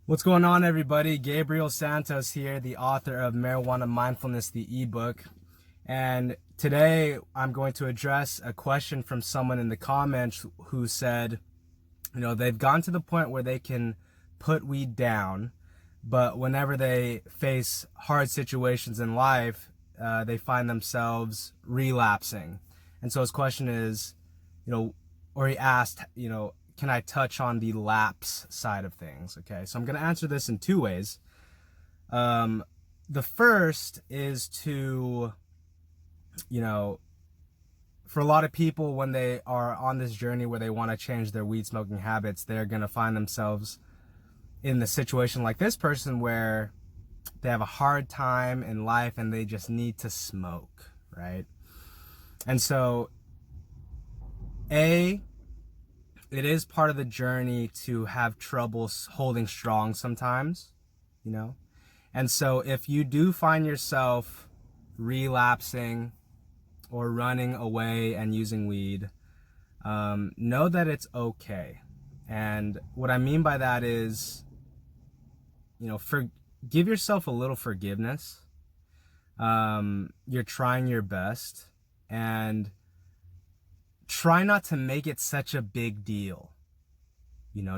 What's going on, everybody? Gabriel Santos here, the author of Marijuana Mindfulness, the ebook. And today I'm going to address a question from someone in the comments who said, they've gone to the point where they can put weed down, but whenever they face hard situations in life, they find themselves relapsing. And so his question is, or he asked, can I touch on the lapse side of things? Okay, so I'm going to answer this in two ways. The first is to, for a lot of people, when they are on this journey where they want to change their weed smoking habits, they're going to find themselves in the situation like this person where they have a hard time in life and they just need to smoke, right? And so, it is part of the journey to have trouble holding strong sometimes, And so if you do find yourself relapsing or running away and using weed, know that it's okay. And what I mean by that is, give yourself a little forgiveness. You're trying your best, and try not to make it such a big deal.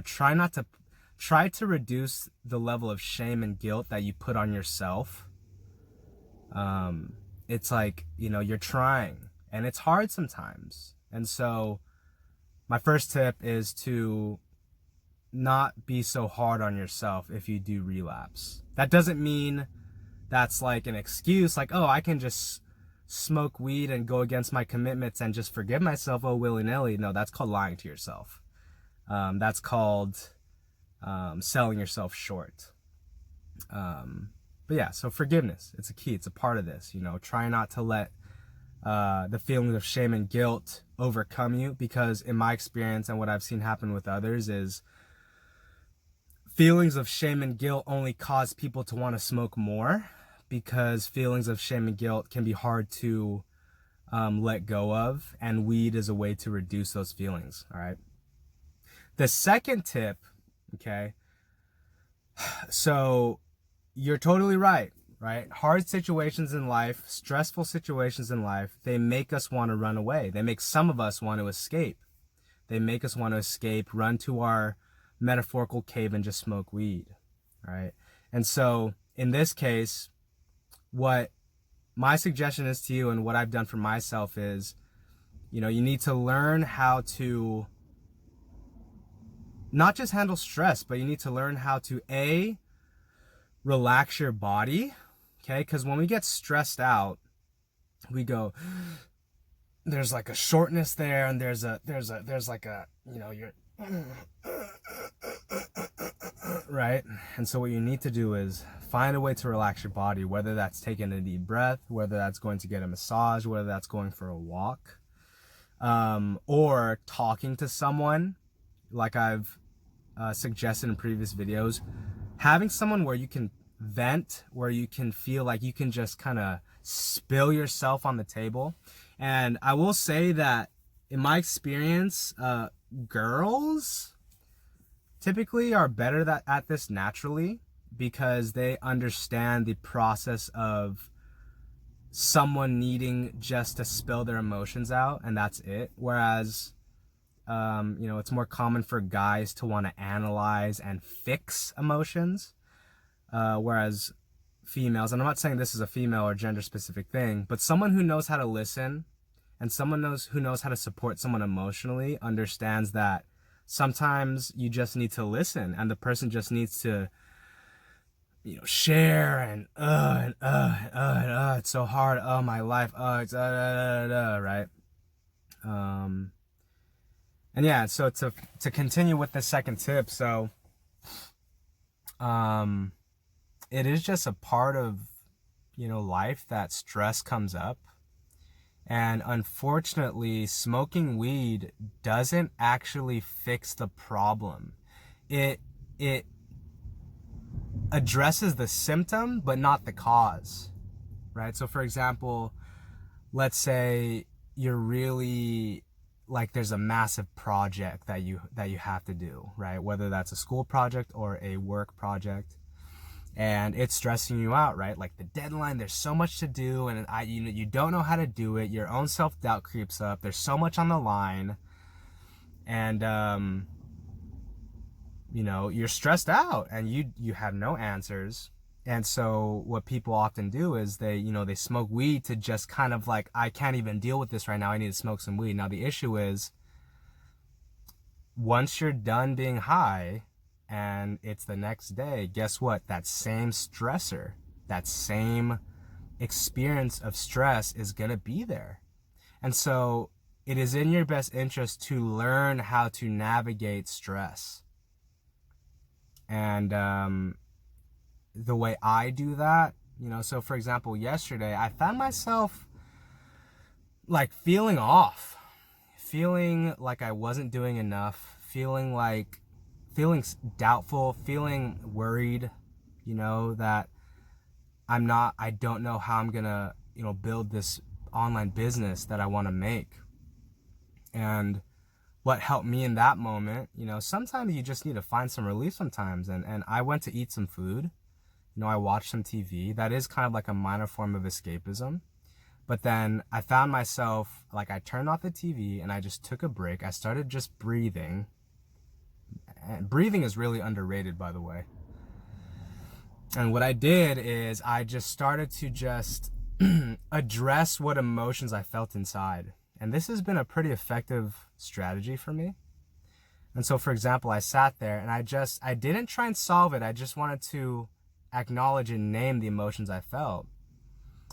Try to reduce the level of shame and guilt that you put on yourself. It's like, you're trying and it's hard sometimes. And so my first tip is to not be so hard on yourself if you do relapse. That doesn't mean that's like an excuse, like, oh, I can just smoke weed and go against my commitments and just forgive myself, willy-nilly. No, that's called lying to yourself. That's called selling yourself short. But yeah, so forgiveness, it's a key, it's a part of this. Try not to let the feelings of shame and guilt overcome you, because in my experience and what I've seen happen with others is feelings of shame and guilt only cause people to want to smoke more, because feelings of shame and guilt can be hard to let go of, and weed is a way to reduce those feelings, all right? The second tip, okay, so you're totally right? Hard situations in life, stressful situations in life, they make us want to run away. They make some of us want to escape. They make us want to escape, run to our metaphorical cave and just smoke weed, all right? And so in this case, what my suggestion is to you, and what I've done for myself, is, you need to learn how to not just handle stress, but you need to learn how to relax your body, okay? Because when we get stressed out, we go, there's like a shortness there, and there's like a, you're right? And so what you need to do is find a way to relax your body, whether that's taking a deep breath, whether that's going to get a massage, whether that's going for a walk, or talking to someone, like I've suggested in previous videos. Having someone where you can vent, where you can feel like you can just kind of spill yourself on the table. And I will say that in my experience, girls typically are better at this naturally, because they understand the process of someone needing just to spill their emotions out, and that's it. Whereas, it's more common for guys to want to analyze and fix emotions, whereas females, and I'm not saying this is a female or gender specific thing, but someone who knows how to listen and who knows how to support someone emotionally understands that sometimes you just need to listen, and the person just needs to, share, and it's so hard, my life, it's right? And yeah, so to continue with the second tip, so it is just a part of, life that stress comes up. And unfortunately, smoking weed doesn't actually fix the problem. It addresses the symptom, but not the cause, right? So for example, let's say you're really like there's a massive project that you have to do, right? Whether that's a school project or a work project, and it's stressing you out, right? Like the deadline, there's so much to do, and you don't know how to do it. Your own self-doubt creeps up. There's so much on the line, and you're stressed out, and you have no answers. And so what people often do is they smoke weed to just kind of like, I can't even deal with this right now. I need to smoke some weed. Now the issue is, once you're done being high and it's the next day, guess what? That same stressor, that same experience of stress is going to be there. And so it is in your best interest to learn how to navigate stress. And the way I do that, so for example, yesterday I found myself like feeling off, feeling like I wasn't doing enough, feeling doubtful, feeling worried, that I don't know how I'm gonna, build this online business that I want to make. And what helped me in that moment, sometimes you just need to find some relief sometimes. And I went to eat some food. I watched some TV. That is kind of like a minor form of escapism. But then I found myself, like, I turned off the TV and I just took a break. I started just breathing. And breathing is really underrated, by the way. And what I did is I just started to just address what emotions I felt inside. And this has been a pretty effective strategy for me. And so, for example, I sat there and I didn't try and solve it. I just wanted to acknowledge and name the emotions I felt.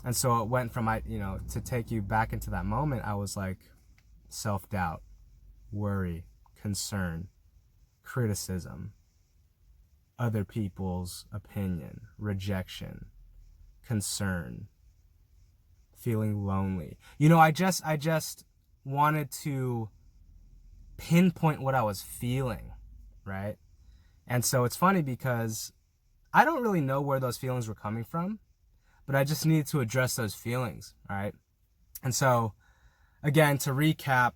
And so it went from, to take you back into that moment, I was like, self-doubt, worry, concern, criticism, other people's opinion, rejection, concern, feeling lonely. I just wanted to pinpoint what I was feeling, right? And so it's funny because I don't really know where those feelings were coming from, but I just needed to address those feelings, right? And so, again, to recap,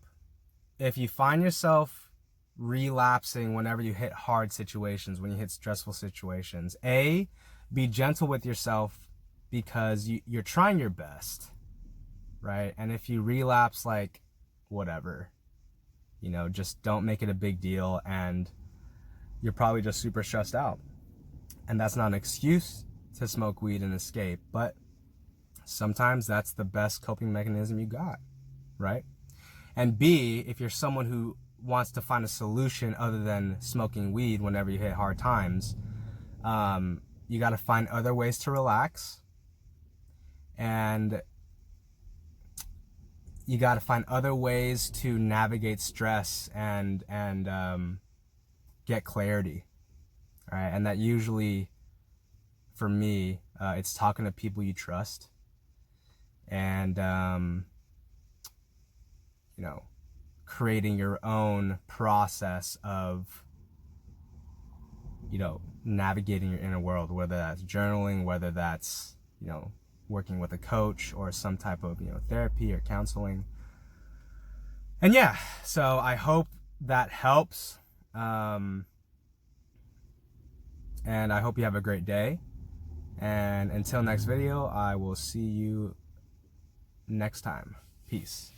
if you find yourself relapsing whenever you hit hard situations, when you hit stressful situations, be gentle with yourself, because you're trying your best, right? And if you relapse, like, whatever, just don't make it a big deal, and you're probably just super stressed out. And that's not an excuse to smoke weed and escape, but sometimes that's the best coping mechanism you got, right? And B, if you're someone who wants to find a solution other than smoking weed whenever you hit hard times, you got to find other ways to relax, and you got to find other ways to navigate stress and get clarity. All right, and that usually, for me, it's talking to people you trust, and creating your own process of, navigating your inner world, whether that's journaling, whether that's, working with a coach or some type of, therapy or counseling. And yeah, so I hope that helps. And I hope you have a great day. And until next video, I will see you next time. Peace.